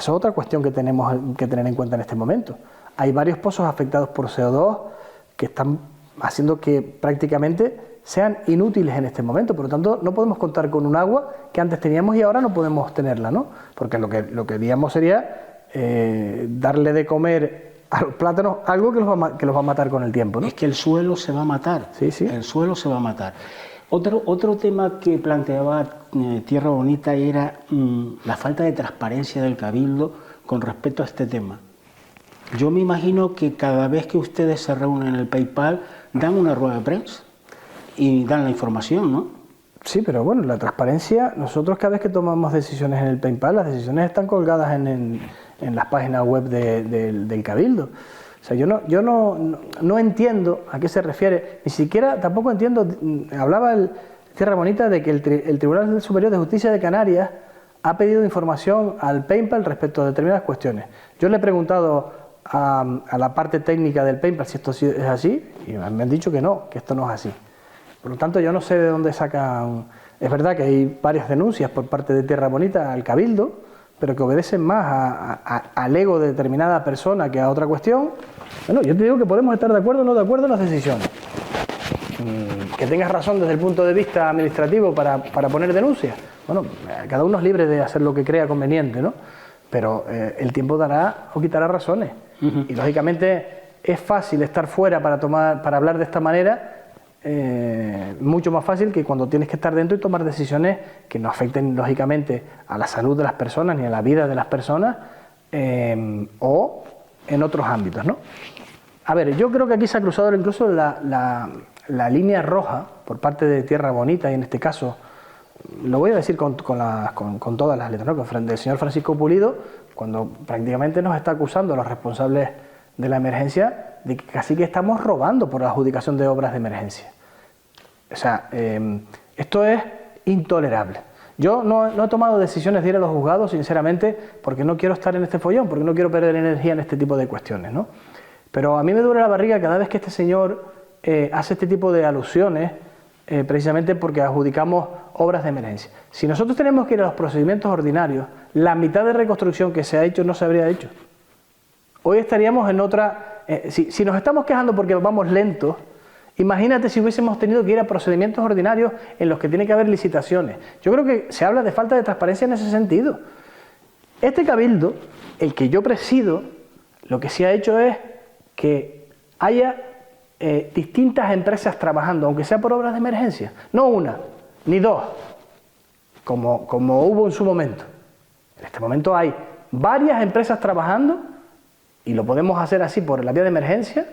eso es otra cuestión que tenemos que tener en cuenta en este momento. Hay varios pozos afectados por CO2 que están haciendo que prácticamente sean inútiles en este momento. Por lo tanto, no podemos contar con un agua que antes teníamos y ahora no podemos tenerla, ¿no? Porque lo que haríamos sería darle de comer a los plátanos algo que los va a matar con el tiempo, ¿no? Es que el suelo se va a matar. Sí, sí. El suelo se va a matar. Otro tema que planteaba Tierra Bonita era la falta de transparencia del Cabildo con respecto a este tema. Yo me imagino que cada vez que ustedes se reúnen en el PayPal dan una rueda de prensa y dan la información, ¿no? Sí, pero bueno, la transparencia, nosotros cada vez que tomamos decisiones en el PayPal, las decisiones están colgadas en las páginas web del Cabildo. O sea, yo no entiendo a qué se refiere, ni siquiera tampoco entiendo, hablaba Tierra Bonita de que el Tribunal Superior de Justicia de Canarias ha pedido información al PayPal respecto a determinadas cuestiones. Yo le he preguntado a la parte técnica del PayPal si esto es así y me han dicho que no, que esto no es así. Por lo tanto, yo no sé de dónde sacan. Es verdad que hay varias denuncias por parte de Tierra Bonita al Cabildo, pero que obedecen más al ego de determinada persona que a otra cuestión. Bueno, yo te digo que podemos estar de acuerdo o no de acuerdo en las decisiones. Que tengas razón desde el punto de vista administrativo para poner denuncias. Bueno, cada uno es libre de hacer lo que crea conveniente, ¿no? Pero el tiempo dará o quitará razones. Y lógicamente es fácil estar fuera para hablar de esta manera. Mucho más fácil que cuando tienes que estar dentro y tomar decisiones que no afecten lógicamente a la salud de las personas ni a la vida de las personas o en otros ámbitos, ¿no? A ver, yo creo que aquí se ha cruzado incluso la línea roja por parte de Tierra Bonita y en este caso lo voy a decir con todas las letras, ¿no? Con el señor Francisco Pulido, cuando prácticamente nos está acusando a los responsables de la emergencia de que casi que estamos robando por la adjudicación de obras de emergencia. O sea, esto es intolerable. Yo no he tomado decisiones de ir a los juzgados, sinceramente, porque no quiero estar en este follón, porque no quiero perder energía en este tipo de cuestiones, ¿no? Pero a mí me duele la barriga cada vez que este señor hace este tipo de alusiones, precisamente porque adjudicamos obras de emergencia. Si nosotros tenemos que ir a los procedimientos ordinarios, la mitad de reconstrucción que se ha hecho no se habría hecho. Hoy estaríamos en otra. Si nos estamos quejando porque vamos lentos, imagínate si hubiésemos tenido que ir a procedimientos ordinarios en los que tiene que haber licitaciones. Yo creo que se habla de falta de transparencia en ese sentido. Este cabildo, el que yo presido, lo que sí ha hecho es que haya distintas empresas trabajando, aunque sea por obras de emergencia. No una, ni dos, como hubo en su momento. En este momento hay varias empresas trabajando y lo podemos hacer así por la vía de emergencia,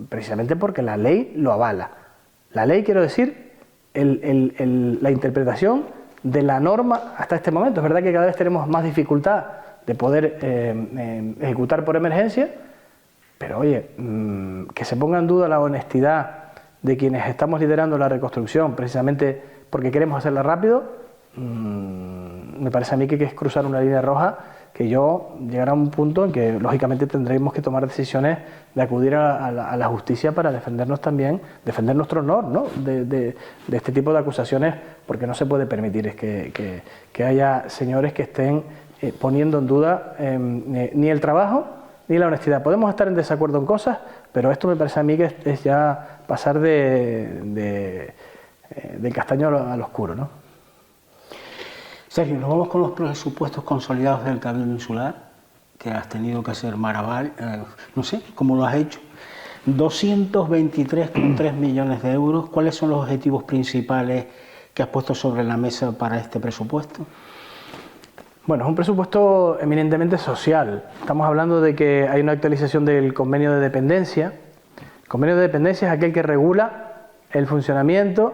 precisamente porque la ley lo avala. La ley, quiero decir, la interpretación de la norma hasta este momento. Es verdad que cada vez tenemos más dificultad de poder ejecutar por emergencia, pero oye, que se ponga en duda la honestidad de quienes estamos liderando la reconstrucción, precisamente porque queremos hacerla rápido, me parece a mí que es cruzar una línea roja que llegará a un punto en que lógicamente tendremos que tomar decisiones de acudir a la justicia para defendernos también, defender nuestro honor, ¿no? de este tipo de acusaciones, porque no se puede permitir que haya señores que estén poniendo en duda ni el trabajo ni la honestidad. Podemos estar en desacuerdo en cosas, pero esto me parece a mí que es ya pasar del castaño al oscuro, ¿no? Sergio, nos vamos con los presupuestos consolidados del Cabildo Insular, que has tenido que hacer maravillas, no sé, ¿cómo lo has hecho? 223,3 millones de euros. ¿Cuáles son los objetivos principales que has puesto sobre la mesa para este presupuesto? Bueno, es un presupuesto eminentemente social. Estamos hablando de que hay una actualización del convenio de dependencia. El convenio de dependencia es aquel que regula el funcionamiento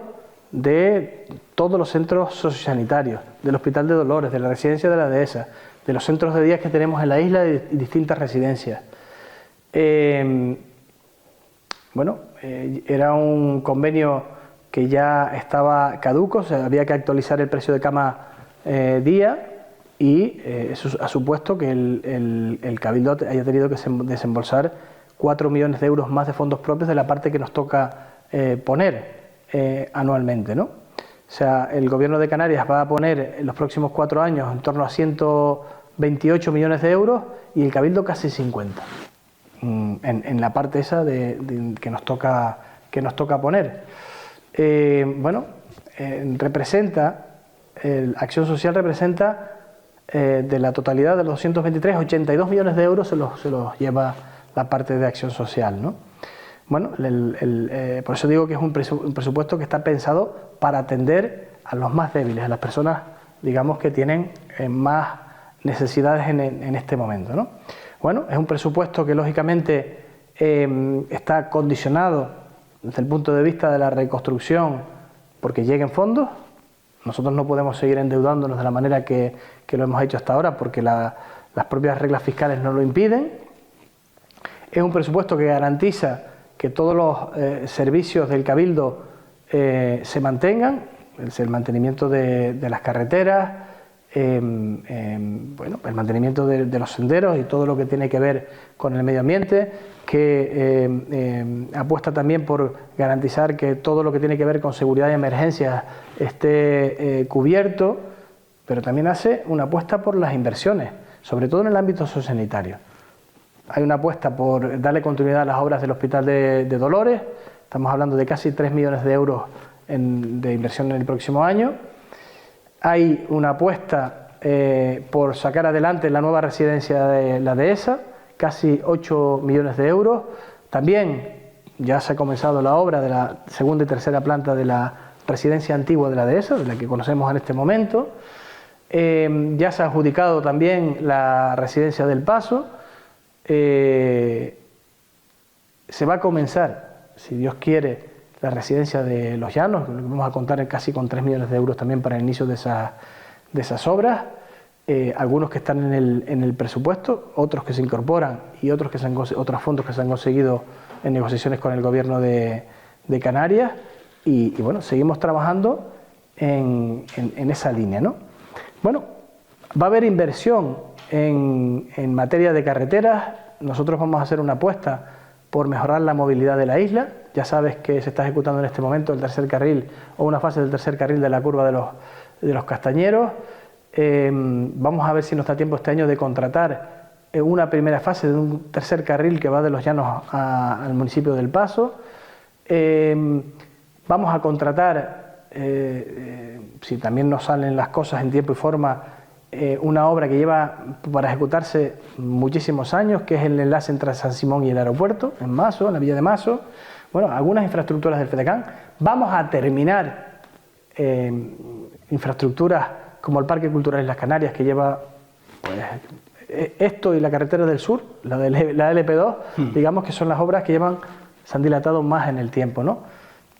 de todos los centros sociosanitarios, del Hospital de Dolores, de la residencia de la Dehesa, de los centros de día que tenemos en la isla y distintas residencias. Era un convenio que ya estaba caduco, o sea, había que actualizar el precio de cama día y eso ha supuesto que el Cabildo haya tenido que desembolsar 4 millones de euros más de fondos propios de la parte que nos toca poner anualmente, ¿no? O sea, el Gobierno de Canarias va a poner en los próximos 4 años en torno a 128 millones de euros y el Cabildo casi 50, en la parte esa que nos toca poner. Acción Social representa de la totalidad de los 223, 82 millones de euros se los lleva la parte de Acción Social, ¿no? Bueno, por eso digo que es un presupuesto que está pensado para atender a los más débiles, a las personas, digamos, que tienen más necesidades en este momento, ¿no? Bueno, es un presupuesto que lógicamente está condicionado desde el punto de vista de la reconstrucción porque lleguen fondos. Nosotros no podemos seguir endeudándonos de la manera que lo hemos hecho hasta ahora porque las propias reglas fiscales nos lo impiden. Es un presupuesto que garantiza que todos los servicios del Cabildo se mantengan, el mantenimiento de las carreteras, el mantenimiento de los senderos y todo lo que tiene que ver con el medio ambiente, que apuesta también por garantizar que todo lo que tiene que ver con seguridad y emergencias esté cubierto, pero también hace una apuesta por las inversiones, sobre todo en el ámbito sociosanitario. Hay una apuesta por darle continuidad a las obras del Hospital de Dolores, estamos hablando de casi 3 millones de euros de inversión en el próximo año. Hay una apuesta por sacar adelante la nueva residencia de la Dehesa, casi 8 millones de euros. También ya se ha comenzado la obra de la segunda y tercera planta de la residencia antigua de la Dehesa, de la que conocemos en este momento. Ya se ha adjudicado también la residencia del Paso. Se va a comenzar, si Dios quiere, la residencia de Los Llanos, vamos a contar casi con 3 millones de euros también para el inicio de esas obras, algunos que están en el presupuesto, otros que se incorporan y otros fondos que se han conseguido en negociaciones con el Gobierno de Canarias y bueno, seguimos trabajando en esa línea, ¿no? Bueno, va a haber inversión en materia de carreteras. Nosotros vamos a hacer una apuesta por mejorar la movilidad de la isla. Ya sabes que se está ejecutando en este momento el tercer carril o una fase del tercer carril de la curva de los Castañeros. Vamos a ver si nos da tiempo este año de contratar una primera fase de un tercer carril que va de Los Llanos al municipio del Paso. Vamos a contratar, si también nos salen las cosas en tiempo y forma, una obra que lleva para ejecutarse muchísimos años, que es el enlace entre San Simón y el aeropuerto, en Maso, en la villa de Maso. Bueno, algunas infraestructuras del FEDECAN. Vamos a terminar infraestructuras como el Parque Cultural de las Canarias, que lleva esto y la carretera del sur, la LP2, digamos que son las obras que se han dilatado más en el tiempo, ¿no?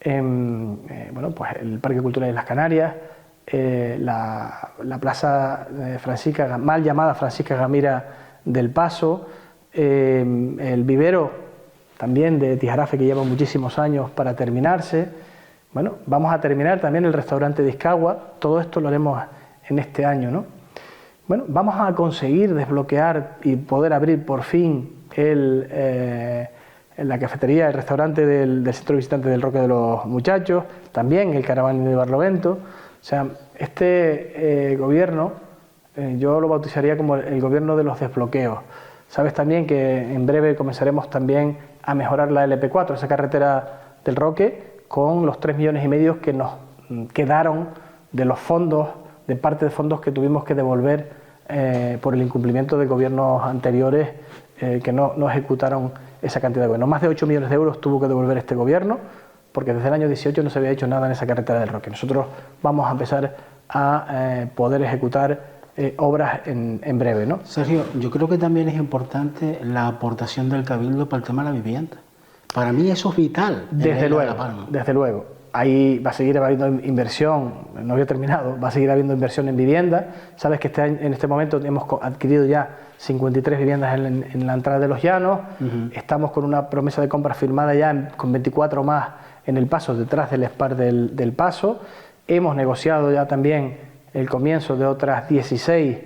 Pues el Parque Cultural de las Canarias, la plaza mal llamada Francisca Gamira del Paso, el vivero también de Tijarafe que lleva muchísimos años para terminarse. Bueno, vamos a terminar también el restaurante de Iscagua, todo esto lo haremos en este año, ¿no? Bueno, vamos a conseguir desbloquear y poder abrir por fin la cafetería, el restaurante del centro visitante del Roque de los Muchachos, también el Caraván de Barlovento. O sea, este gobierno yo lo bautizaría como el gobierno de los desbloqueos. Sabes también que en breve comenzaremos también a mejorar la LP4, esa carretera del Roque, con los 3,5 millones que nos quedaron de los fondos, de parte de fondos que tuvimos que devolver por el incumplimiento de gobiernos anteriores que no ejecutaron esa cantidad de gobierno. Más de 8 millones de euros tuvo que devolver este gobierno, porque desde el año 18 no se había hecho nada en esa carretera del Roque. Nosotros vamos a empezar a poder ejecutar obras en breve, ¿no? Sergio, yo creo que también es importante la aportación del Cabildo para el tema de la vivienda. Para mí eso es vital. Desde luego. Ahí va a seguir habiendo inversión, no había terminado, va a seguir habiendo inversión en vivienda. Sabes que en este momento hemos adquirido ya 53 viviendas en la entrada de Los Llanos. Estamos con una promesa de compra firmada ya con 24 más en el Paso, detrás del SPAR del Paso. Hemos negociado ya también el comienzo de otras 16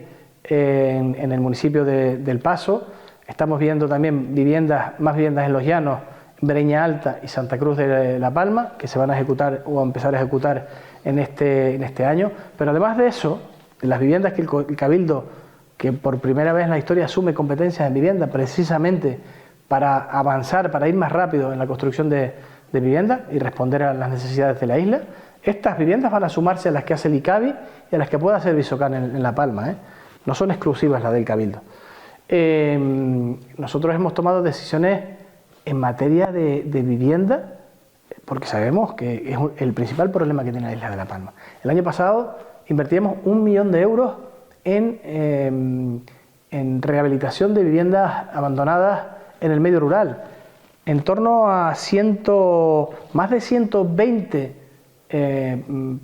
en el municipio del Paso. Estamos viendo también más viviendas en Los Llanos, Breña Alta y Santa Cruz de La Palma, que se van a ejecutar o a empezar a ejecutar en este año. Pero además de eso, las viviendas que el Cabildo, que por primera vez en la historia asume competencias en vivienda precisamente para avanzar, para ir más rápido en la construcción de viviendas y responder a las necesidades de la isla, estas viviendas van a sumarse a las que hace el ICABI y a las que pueda hacer Visocan en La Palma, ¿eh? No son exclusivas las del Cabildo. Nosotros hemos tomado decisiones en materia de vivienda porque sabemos que es el principal problema que tiene la isla de La Palma. El año pasado invertíamos 1 millón de euros en rehabilitación de viviendas abandonadas en el medio rural. En torno a más de 120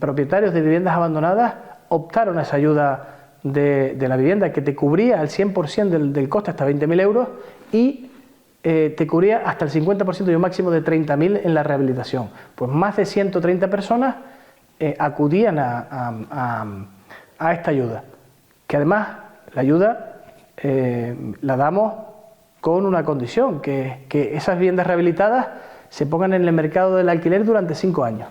propietarios de viviendas abandonadas optaron a esa ayuda de la vivienda, que te cubría el 100% del coste, hasta 20.000 euros, y te cubría hasta el 50% y un máximo de 30.000 en la rehabilitación. Pues más de 130 personas acudían a esta ayuda, que además la ayuda la damos con una condición, que esas viviendas rehabilitadas se pongan en el mercado del alquiler durante 5 años.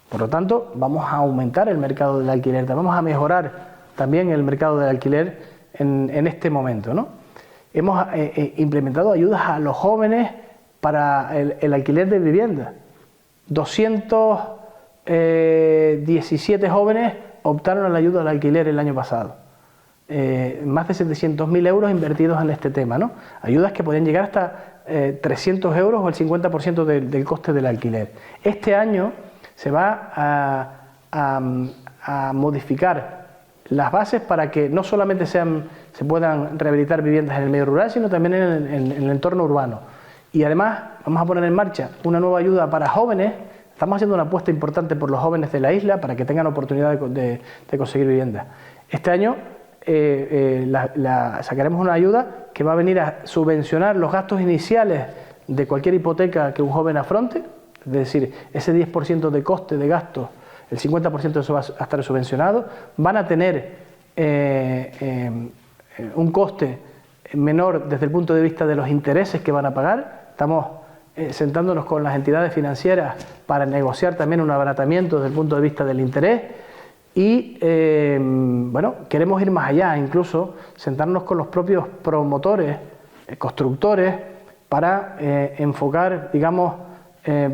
Por lo tanto, vamos a aumentar el mercado del alquiler, vamos a mejorar también el mercado del alquiler en este momento, ¿no? Hemos implementado ayudas a los jóvenes para el alquiler de vivienda. 217 jóvenes optaron a la ayuda al alquiler el año pasado. Más de 700.000 euros invertidos en este tema, ¿no? Ayudas que podían llegar hasta 300 euros o el 50% del coste del alquiler. Este año se va a modificar las bases para que no solamente se puedan rehabilitar viviendas en el medio rural, sino también en el entorno urbano. Y además vamos a poner en marcha una nueva ayuda para jóvenes. Estamos haciendo una apuesta importante por los jóvenes de la isla para que tengan oportunidad de conseguir viviendas. Este año sacaremos una ayuda que va a venir a subvencionar los gastos iniciales de cualquier hipoteca que un joven afronte, es decir, ese 10% de coste de gastos, el 50% de eso va a estar subvencionado, van a tener un coste menor desde el punto de vista de los intereses que van a pagar. Estamos sentándonos con las entidades financieras para negociar también un abaratamiento desde el punto de vista del interés y bueno, queremos ir más allá, incluso sentarnos con los propios promotores, constructores, para enfocar, digamos,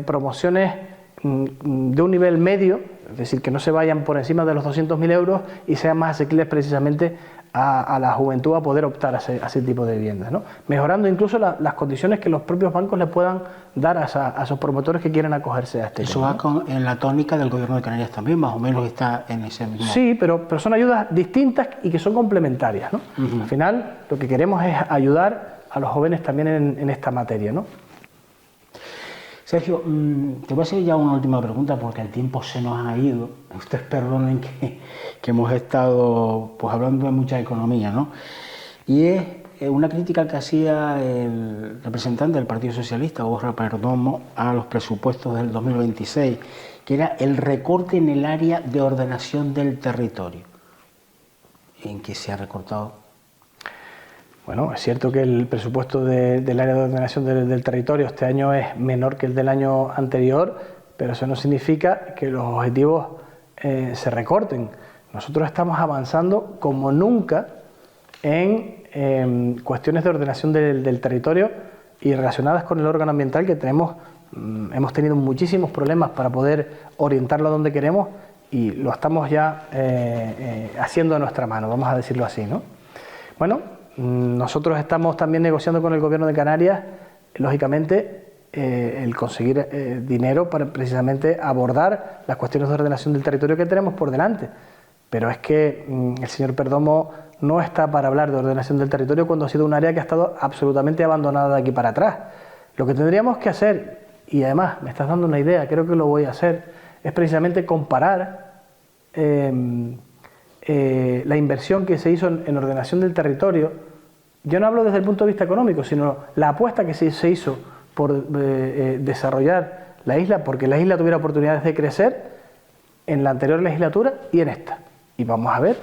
promociones de un nivel medio, es decir, que no se vayan por encima de los 200.000 euros y sean más asequibles precisamente a la juventud a poder optar a ese tipo de viviendas, ¿no? Mejorando incluso las condiciones que los propios bancos le puedan dar a esos promotores que quieran acogerse a este Eso tema, va en la tónica del Gobierno de Canarias también, más o menos está en ese mismo... Sí, pero son ayudas distintas y que son complementarias, ¿no? Al final lo que queremos es ayudar a los jóvenes también en esta materia, ¿no? Sergio, te voy a hacer ya una última pregunta porque el tiempo se nos ha ido. Ustedes perdonen que hemos estado pues hablando de mucha economía, ¿no? Y es una crítica que hacía el representante del Partido Socialista, Borja Perdomo, a los presupuestos del 2026, que era el recorte en el área de ordenación del territorio. ¿En qué se ha recortado? Bueno, es cierto que el presupuesto del área de ordenación del territorio este año es menor que el del año anterior, pero eso no significa que los objetivos se recorten. Nosotros estamos avanzando como nunca en cuestiones de ordenación del territorio y relacionadas con el órgano ambiental que tenemos. Hemos tenido muchísimos problemas para poder orientarlo a donde queremos y lo estamos ya haciendo a nuestra mano, vamos a decirlo así, ¿no? Bueno, nosotros estamos también negociando con el Gobierno de Canarias, lógicamente, el conseguir dinero para precisamente abordar las cuestiones de ordenación del territorio que tenemos por delante. Pero es que el señor Perdomo no está para hablar de ordenación del territorio cuando ha sido un área que ha estado absolutamente abandonada de aquí para atrás. Lo que tendríamos que hacer, y además me estás dando una idea, creo que lo voy a hacer, es precisamente comparar la inversión que se hizo en ordenación del territorio. Yo no hablo desde el punto de vista económico, sino la apuesta que se hizo por desarrollar la isla, porque la isla tuviera oportunidades de crecer en la anterior legislatura y en esta. Y vamos a ver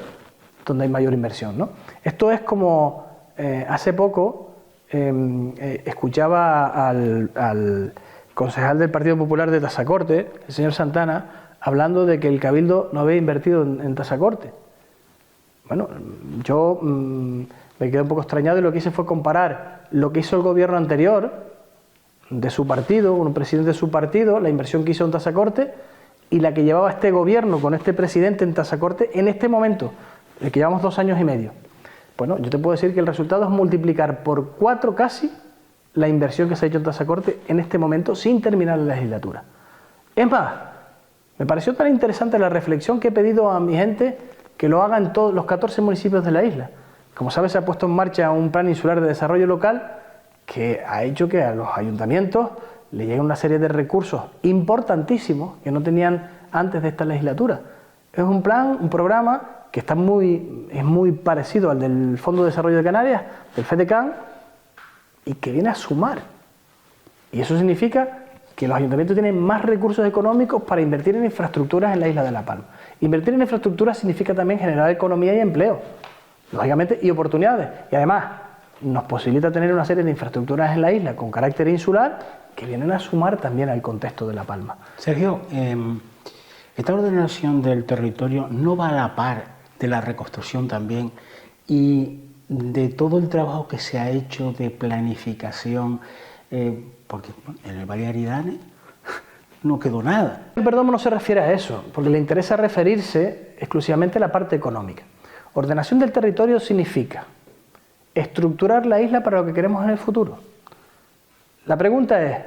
dónde hay mayor inversión, ¿no? Esto es como hace poco escuchaba al concejal del Partido Popular de Tazacorte, el señor Santana, hablando de que el Cabildo no había invertido en Tasacorte. Bueno, yo me quedé un poco extrañado y lo que hice fue comparar lo que hizo el gobierno anterior de su partido, un presidente de su partido, la inversión que hizo en Tasacorte y la que llevaba este gobierno con este presidente en Tasacorte en este momento, el que llevamos 2 años y medio. Bueno, yo te puedo decir que el resultado es multiplicar por 4 casi la inversión que se ha hecho en Tasacorte en este momento sin terminar la legislatura. Es más, me pareció tan interesante la reflexión que he pedido a mi gente que lo haga en todos los 14 municipios de la isla. Como sabes, se ha puesto en marcha un plan insular de desarrollo local que ha hecho que a los ayuntamientos le lleguen una serie de recursos importantísimos que no tenían antes de esta legislatura. Es un plan, un programa que es muy parecido al del Fondo de Desarrollo de Canarias, del FEDECAN, y que viene a sumar. Y eso significa que los ayuntamientos tienen más recursos económicos para invertir en infraestructuras en la isla de La Palma. Invertir en infraestructuras significa también generar economía y empleo, lógicamente, y oportunidades. Y además nos posibilita tener una serie de infraestructuras en la isla con carácter insular que vienen a sumar también al contexto de La Palma. Sergio, esta ordenación del territorio no va a la par de la reconstrucción también y de todo el trabajo que se ha hecho de planificación, porque en el Valle de Aridane no quedó nada. El Perdomo no se refiere a eso, porque le interesa referirse exclusivamente a la parte económica. Ordenación del territorio significa estructurar la isla para lo que queremos en el futuro. La pregunta es,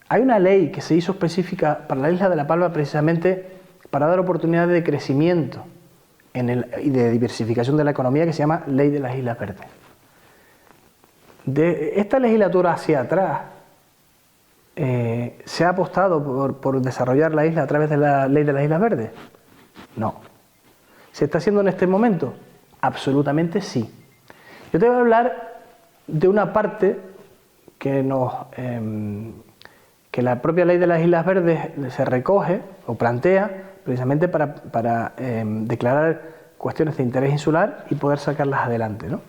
¿hay una ley que se hizo específica para la isla de La Palma precisamente para dar oportunidades de crecimiento y de diversificación de la economía que se llama Ley de las Islas Verdes? De esta legislatura hacia atrás ¿se ha apostado por desarrollar la isla a través de la Ley de las Islas Verdes? No. ¿Se está haciendo en este momento? Absolutamente sí. Yo te voy a hablar de una parte que la propia Ley de las Islas Verdes se recoge o plantea precisamente para declarar cuestiones de interés insular y poder sacarlas adelante, ¿no?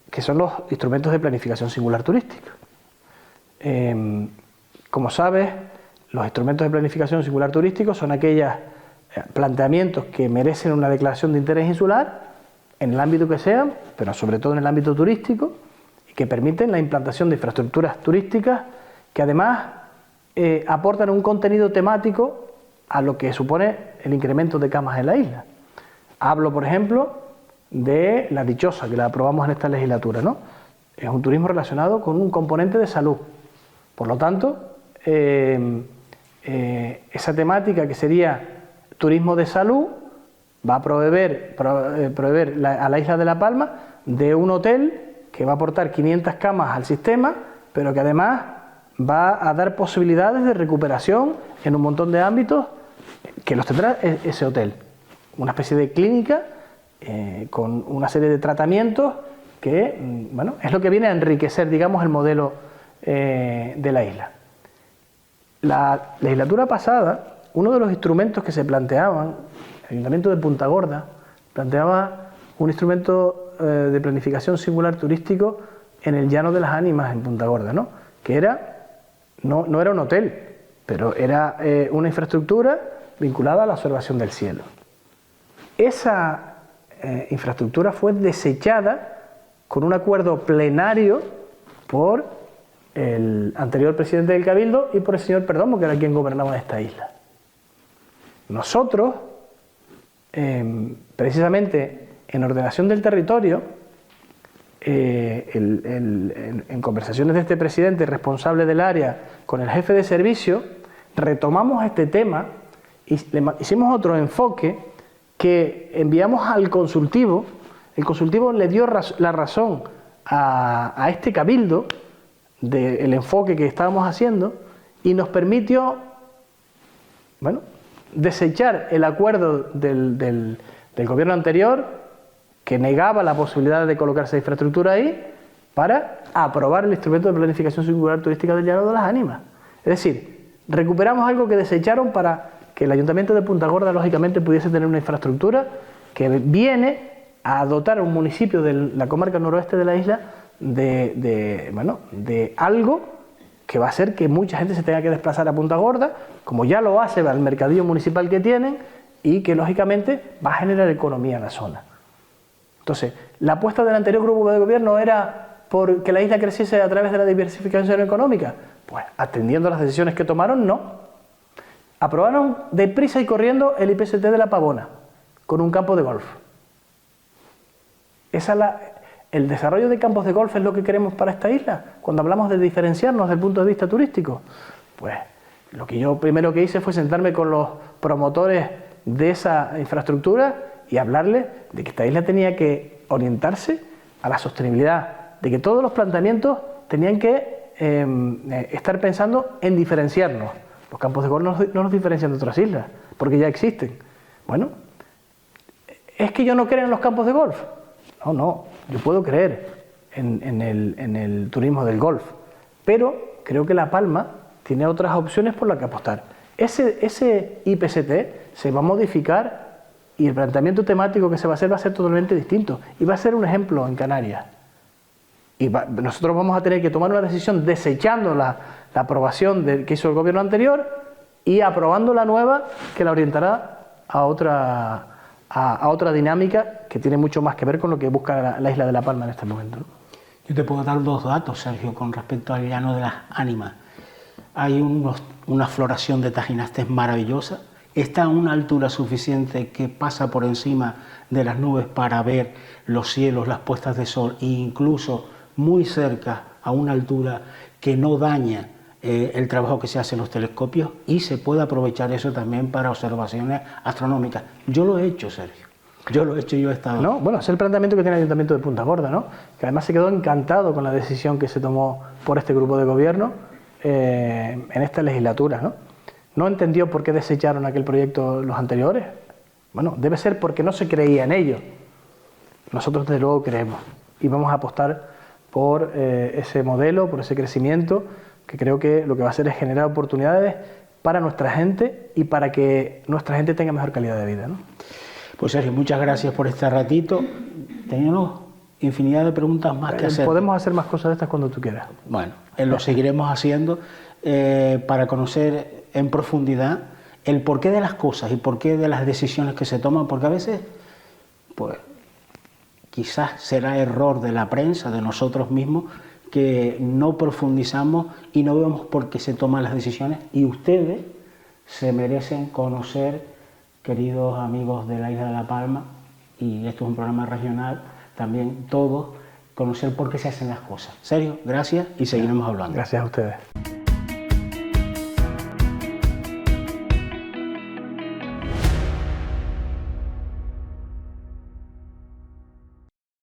Que son los instrumentos de planificación singular turística. Como sabes, los instrumentos de planificación singular turístico son aquellos planteamientos que merecen una declaración de interés insular en el ámbito que sean, pero sobre todo en el ámbito turístico, y que permiten la implantación de infraestructuras turísticas que además aportan un contenido temático a lo que supone el incremento de camas en la isla. Hablo, por ejemplo, de La Dichosa, que la aprobamos en esta legislatura, ¿no? Es un turismo relacionado con un componente de salud. Por lo tanto, esa temática que sería turismo de salud va a proveer a la isla de La Palma de un hotel que va a aportar 500 camas al sistema, pero que además va a dar posibilidades de recuperación en un montón de ámbitos que los tendrá ese hotel. Una especie de clínica con una serie de tratamientos que, bueno, es lo que viene a enriquecer, digamos, el modelo de la isla. La legislatura pasada, uno de los instrumentos que se planteaban, el Ayuntamiento de Punta Gorda planteaba un instrumento de planificación singular turístico en el Llano de las Ánimas, en Punta Gorda, ¿no? Que no era un hotel, pero era una infraestructura vinculada a la observación del cielo. Esa infraestructura fue desechada con un acuerdo plenario por el anterior presidente del Cabildo y por el señor Perdomo, que era quien gobernaba esta isla. Nosotros, precisamente en ordenación del territorio, en conversaciones de este presidente responsable del área con el jefe de servicio, retomamos este tema y hicimos otro enfoque que enviamos al consultivo. El consultivo le dio la razón a este cabildo del enfoque que estábamos haciendo y nos permitió, bueno, desechar el acuerdo del gobierno anterior que negaba la posibilidad de colocar esa infraestructura ahí para aprobar el instrumento de planificación singular turística del Llano de las Ánimas. Es decir, recuperamos algo que desecharon para que el Ayuntamiento de Punta Gorda, lógicamente, pudiese tener una infraestructura que viene a dotar a un municipio de la comarca noroeste de la isla de algo que va a hacer que mucha gente se tenga que desplazar a Punta Gorda, como ya lo hace al mercadillo municipal que tienen, y que lógicamente va a generar economía en la zona. Entonces, la apuesta del anterior grupo de gobierno era por que la isla creciese a través de la diversificación económica. Pues atendiendo a las decisiones que tomaron, no. Aprobaron deprisa y corriendo el IPST de La Pavona, con un campo de golf. El desarrollo de campos de golf es lo que queremos para esta isla, cuando hablamos de diferenciarnos desde el punto de vista turístico. Pues lo que yo primero que hice fue sentarme con los promotores de esa infraestructura y hablarles de que esta isla tenía que orientarse a la sostenibilidad, de que todos los planteamientos tenían que estar pensando en diferenciarnos. Los campos de golf no nos diferencian de otras islas, porque ya existen. Bueno, ¿es que yo no creo en los campos de golf? No, yo puedo creer en el turismo del golf, pero creo que La Palma tiene otras opciones por las que apostar. Ese IPST se va a modificar y el planteamiento temático que se va a ser totalmente distinto y va a ser un ejemplo en Canarias. Y nosotros vamos a tener que tomar una decisión desechando la aprobación que hizo el gobierno anterior y aprobando la nueva que la orientará a otra dinámica que tiene mucho más que ver con lo que busca la isla de La Palma en este momento, ¿no? Yo te puedo dar 2 datos, Sergio, con respecto al llano de las Ánimas. Hay una floración de tajinastes maravillosa, está a una altura suficiente que pasa por encima de las nubes para ver los cielos, las puestas de sol, e incluso muy cerca, a una altura que no daña el trabajo que se hace en los telescopios, y se puede aprovechar eso también para observaciones astronómicas. Yo lo he hecho, Sergio. Yo lo he hecho, yo he estado... ¿No? Bueno, es el planteamiento que tiene el Ayuntamiento de Punta Gorda, ¿no? Que además se quedó encantado con la decisión que se tomó por este grupo de gobierno en esta legislatura, ¿no? No entendió por qué desecharon aquel proyecto los anteriores. Bueno, debe ser porque no se creía en ello. Nosotros desde luego creemos y vamos a apostar por ese modelo, por ese crecimiento, que creo que lo que va a hacer es generar oportunidades para nuestra gente y para que nuestra gente tenga mejor calidad de vida, ¿no? Pues Sergio, muchas gracias por este ratito. Teníamos infinidad de preguntas más que hacer. Podemos hacer más cosas de estas cuando tú quieras. Bueno, lo seguiremos haciendo para conocer en profundidad el porqué de las cosas y porqué de las decisiones que se toman, porque a veces, pues, quizás será error de la prensa, de nosotros mismos, que no profundizamos y no vemos por qué se toman las decisiones, y ustedes se merecen conocer, queridos amigos de la isla de La Palma, y esto es un programa regional, también todos, conocer por qué se hacen las cosas. Sergio, gracias y seguiremos hablando. Gracias a ustedes.